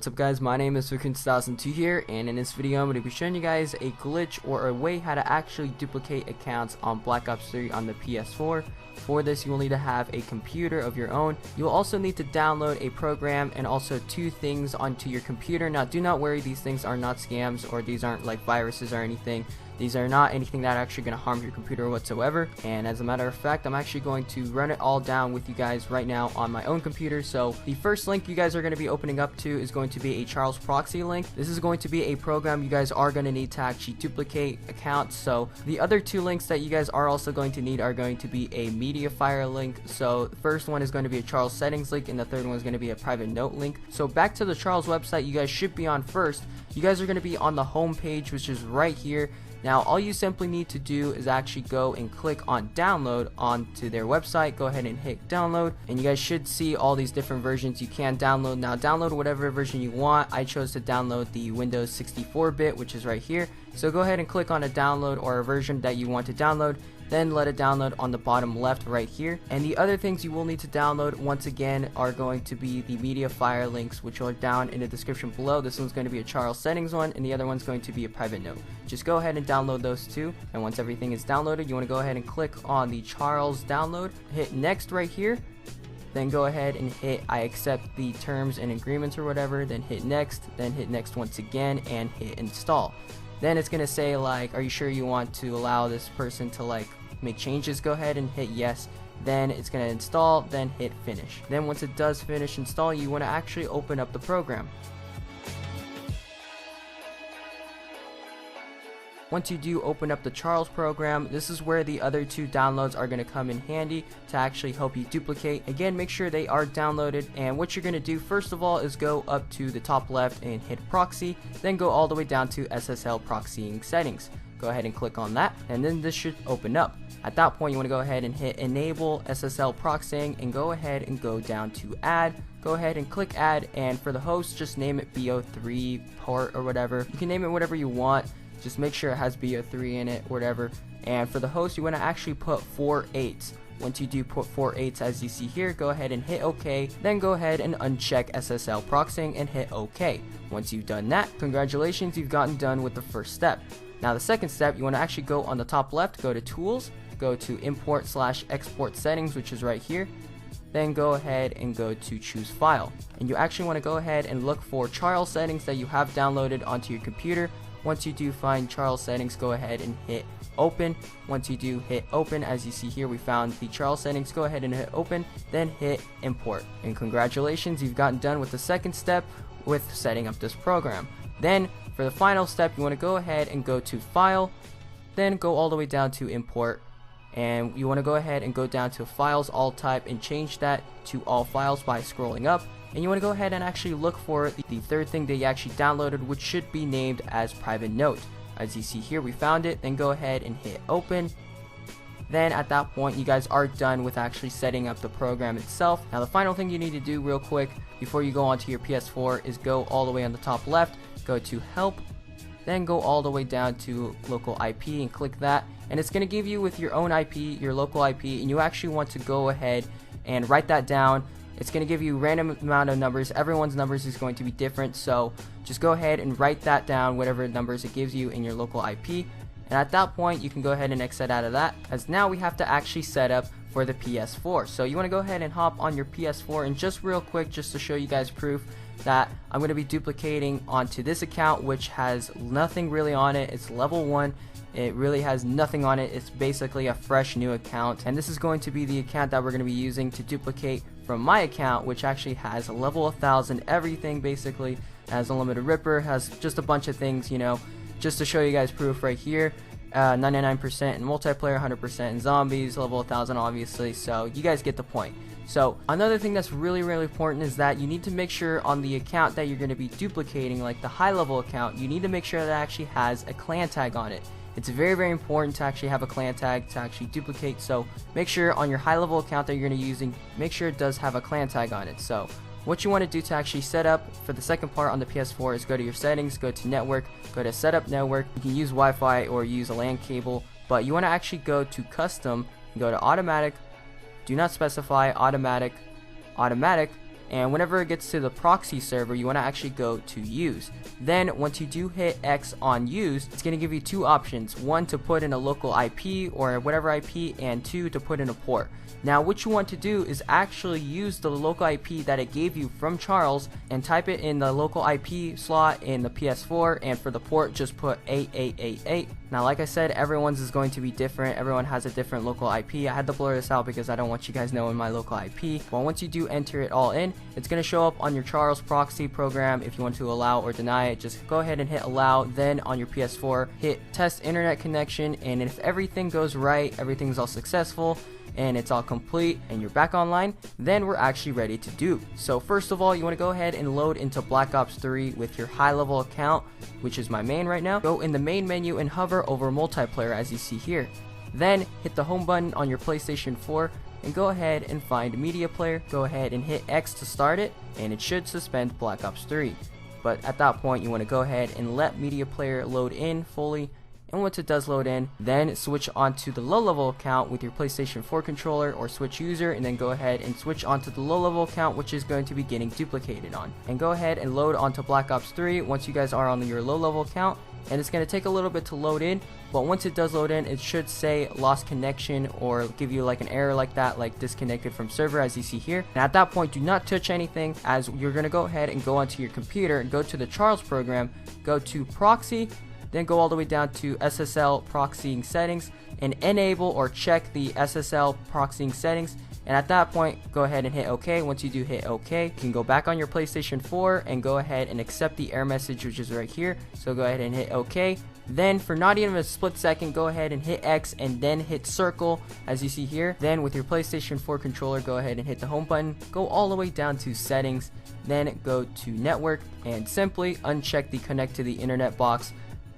What's up guys, my name is Vikin2002 here, and in this video I'm going to be showing you guys a glitch or a way how to actually duplicate accounts on Black Ops 3 on the PS4. For this you will need to have a computer of your own. You'll also need to download a program and also two things onto your computer. Now do not worry, these things are not scams or these aren't like viruses or anything. These are not anything that are actually going to harm your computer whatsoever, and as a matter of fact I'm actually going to run it all down with you guys right now on my own computer. So the first link you guys are going to be opening up to is going to be a Charles proxy link. This is going to be a program you guys are going to need to actually duplicate accounts. So the other two links that you guys are also going to need are going to be a MediaFire link. So the first one is going to be a Charles settings link and the third one is going to be a private note link. So back to the Charles website you guys should be on first. You guys are going to be on the home page, which is right here. Now all you simply need to do is actually go and click on download onto their website. Go ahead and hit download and you guys should see all these different versions you can download. Now download whatever version you want. I chose to download the Windows 64-bit, which is right here. So go ahead and click on a download or a version that you want to download. Then let it download on the bottom left right here. And the other things you will need to download once again are going to be the MediaFire links, which are down in the description below. This one's going to be a Charles settings one and the other one's going to be a private note. Just go ahead and download those two, and once everything is downloaded you want to go ahead and click on the Charles download, hit next right here, then go ahead and hit I accept the terms and agreements or whatever, then hit next once again and hit install. Then it's gonna say like, are you sure you want to allow this person to like make changes? Go ahead and hit yes. Then it's gonna install, then hit finish. Then once it does finish installing, you want to actually open up the program. Once you do open up the Charles program, this is where the other two downloads are going to come in handy to actually help you duplicate. Again, make sure they are downloaded, and what you're going to do first of all is go up to the top left and hit proxy, then go all the way down to SSL proxying settings. Go ahead and click on that and then this should open up. At that point you want to go ahead and hit enable SSL proxying and go ahead and go down to add. Go ahead and click add, and for the host just name it BO3 port or whatever. You can name it whatever you want. Just make sure it has BO3 in it or whatever. And for the host you want to actually put 4 8s. Once you do put 4 8s as you see here, go ahead and hit OK. Then go ahead and uncheck SSL proxying and hit OK. Once you've done that, congratulations, you've gotten done with the first step. Now the second step, you want to actually go on the top left, go to tools, go to import/export settings, which is right here. Then go ahead and go to choose file. And you actually want to go ahead and look for Charles settings that you have downloaded onto your computer. Once you do find Charles settings, go ahead and hit open. Once you do hit open, as you see here we found the Charles settings, go ahead and hit open, then hit import. And congratulations, you've gotten done with the second step with setting up this program. Then for the final step you want to go ahead and go to file, then go all the way down to import, and you want to go ahead and go down to files all type and change that to all files by scrolling up. And you want to go ahead and actually look for the third thing that you actually downloaded, which should be named as private note. As you see here we found it. Then go ahead and hit open. Then at that point you guys are done with actually setting up the program itself. Now the final thing you need to do real quick before you go onto your PS4 is go all the way on the top left, go to help, then go all the way down to local IP and click that, and it's going to give you with your own IP, your local IP, and you actually want to go ahead and write that down. It's going to give you a random amount of numbers. Everyone's numbers is going to be different, so just go ahead and write that down, whatever numbers it gives you in your local IP. And at that point you can go ahead and exit out of that, as now we have to actually set up for the PS4. So you want to go ahead and hop on your PS4, and just real quick, just to show you guys proof that I'm going to be duplicating onto this account, which has nothing really on it. It's level 1. It really has nothing on it. It's basically a fresh new account, and this is going to be the account that we're going to be using to duplicate from my account, which actually has a level 1000 everything, basically has unlimited ripper, has just a bunch of things, you know, just to show you guys proof right here. 99% in multiplayer, 100% in zombies, level 1000 obviously, so you guys get the point. So another thing that's really important is that you need to make sure on the account that you're going to be duplicating, like the high level account, you need to make sure that it actually has a clan tag on it. It's very important to actually have a clan tag to actually duplicate, so make sure on your high level account that you're going to be using, make sure it does have a clan tag on it. So what you want to do to actually set up for the second part on the PS4 is go to your settings, go to network, go to setup network. You can use Wi-Fi or use a LAN cable, but you want to actually go to custom and go to automatic, do not specify, automatic, and whenever it gets to the proxy server, you want to actually go to use. Then once you do hit X on use, it's going to give you two options: one to put in a local IP or whatever IP, and two to put in a port. Now what you want to do is actually use the local IP that it gave you from Charles and type it in the local IP slot in the PS4, and for the port just put 8888. Now like I said, everyone's is going to be different. Everyone has a different local IP. I had to blur this out because I don't want you guys knowing my local IP. But once you do enter it all in, it's going to show up on your Charles proxy program. If you want to allow or deny it, just go ahead and hit allow. Then on your PS4, hit test internet connection, and if everything goes right, everything's all successful, and it's all complete and you're back online, then we're actually ready to dupe. So first of all, you want to go ahead and load into Black Ops 3 with your high level account, which is my main right now. Go in the main menu and hover over multiplayer as you see here. Then hit the home button on your PlayStation 4 and go ahead and find media player. Go ahead and hit X to start it, and it should suspend Black Ops 3. But at that point, you want to go ahead and let media player load in fully. And once it does load in, then switch onto the low level account with your PlayStation 4 controller, or switch user, and then go ahead and switch onto the low level account, which is going to be getting duplicated on. And go ahead and load onto Black Ops 3 once you guys are on your low level account, and it's going to take a little bit to load in, but once it does load in, it should say lost connection or give you like an error like that, like disconnected from server, as you see here. And at that point, do not touch anything, as you're going to go ahead and go onto your computer and go to the Charles program, go to proxy, then go all the way down to SSL proxying settings and enable or check the SSL proxying settings. And at that point, go ahead and hit OK. Once you do hit OK, you can go back on your PlayStation 4 and go ahead and accept the error message, which is right here. So go ahead and hit OK. Then for not even a split second, go ahead and hit X and then hit circle, as you see here. Then with your PlayStation 4 controller, go ahead and hit the home button, go all the way down to settings, then go to network and simply uncheck the connect to the internet box,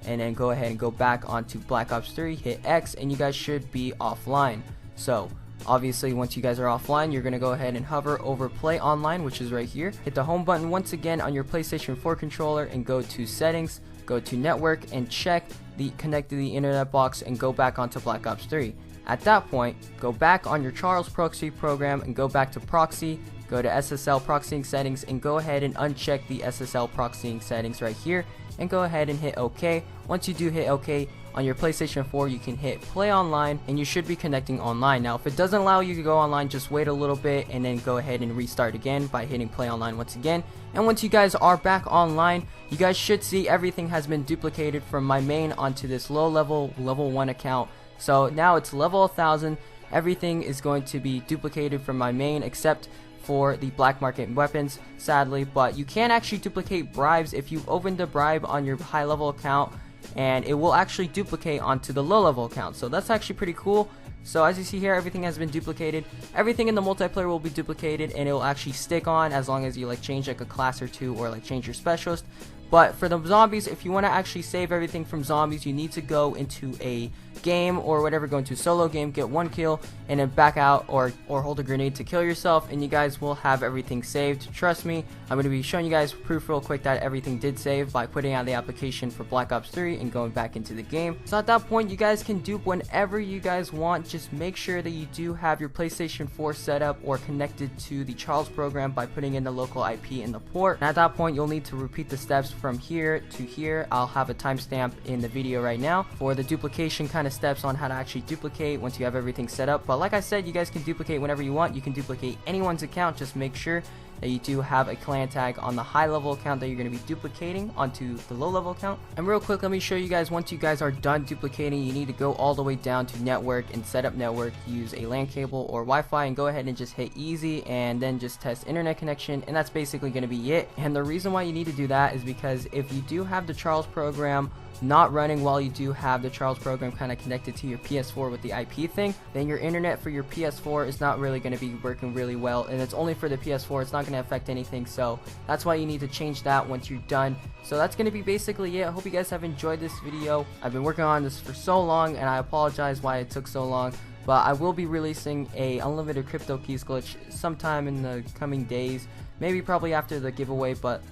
and then go ahead and go back onto Black Ops 3, hit X, and you guys should be offline. So obviously once you guys are offline, you're going to go ahead and hover over play online, which is right here. Hit the home button once again on your PlayStation 4 controller and go to settings, go to network and check the connect to the internet box and go back onto Black Ops 3. At that point, go back on your Charles proxy program and go back to proxy, go to SSL proxying settings and go ahead and uncheck the SSL proxying settings right here and go ahead and hit OK. Once you do hit OK, on your PlayStation 4 you can hit play online and you should be connecting online. Now if it doesn't allow you to go online, just wait a little bit and then go ahead and restart again by hitting play online once again. And once you guys are back online, you guys should see everything has been duplicated from my main onto this low level 1 account. So now it's level 1000. Everything is going to be duplicated from my main except for the black market weapons, sadly. But you can actually duplicate bribes if you've opened a bribe on your high level account, and it will actually duplicate onto the low level account. So that's actually pretty cool. So as you see here, everything has been duplicated. Everything in the multiplayer will be duplicated, and it will actually stick on as long as you like change like a class or two or like change your specialist. But for the zombies, if you want to actually save everything from zombies, you need to go into a game or whatever, go into a solo game, get 1 kill, and then back out or hold a grenade to kill yourself, and you guys will have everything saved. Trust me, I'm going to be showing you guys proof real quick that everything did save by putting out the application for Black Ops 3 and going back into the game. So at that point, you guys can dupe whenever you guys want. Just make sure that you do have your PlayStation 4 set up or connected to the Charles program by putting in the local IP in the port. And at that point, you'll need to repeat the steps from here to here. I'll have a timestamp in the video right now for the duplication kind of steps on how to actually duplicate once you have everything set up. But like I said, you guys can duplicate whenever you want. You can duplicate anyone's account. Just make sure that you do have a clan tag on the high level account that you're going to be duplicating onto the low level account. And real quick, let me show you guys, once you guys are done duplicating, you need to go all the way down to network and set up network. Use a LAN cable or Wi-Fi and go ahead and just hit easy and then just test internet connection, and that's basically going to be it. And the reason why you need to do that is because if you do have the Charles program not running while you do have the Charles program kind of connected to your PS4 with the IP thing, then your internet for your PS4 is not really going to be working really well, and it's only for the PS4. It's not going to affect anything, so that's why you need to change that once you're done. So that's going to be basically it. I hope you guys have enjoyed this video. I've been working on this for so long, and I apologize why it took so long, but I will be releasing a unlimited crypto keys glitch sometime in the coming days, maybe probably after the giveaway. But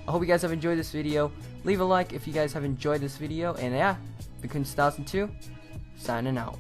I hope you guys have enjoyed this video. Leave a like if you guys have enjoyed this video, and yeah, the Kunst 1002 signing out.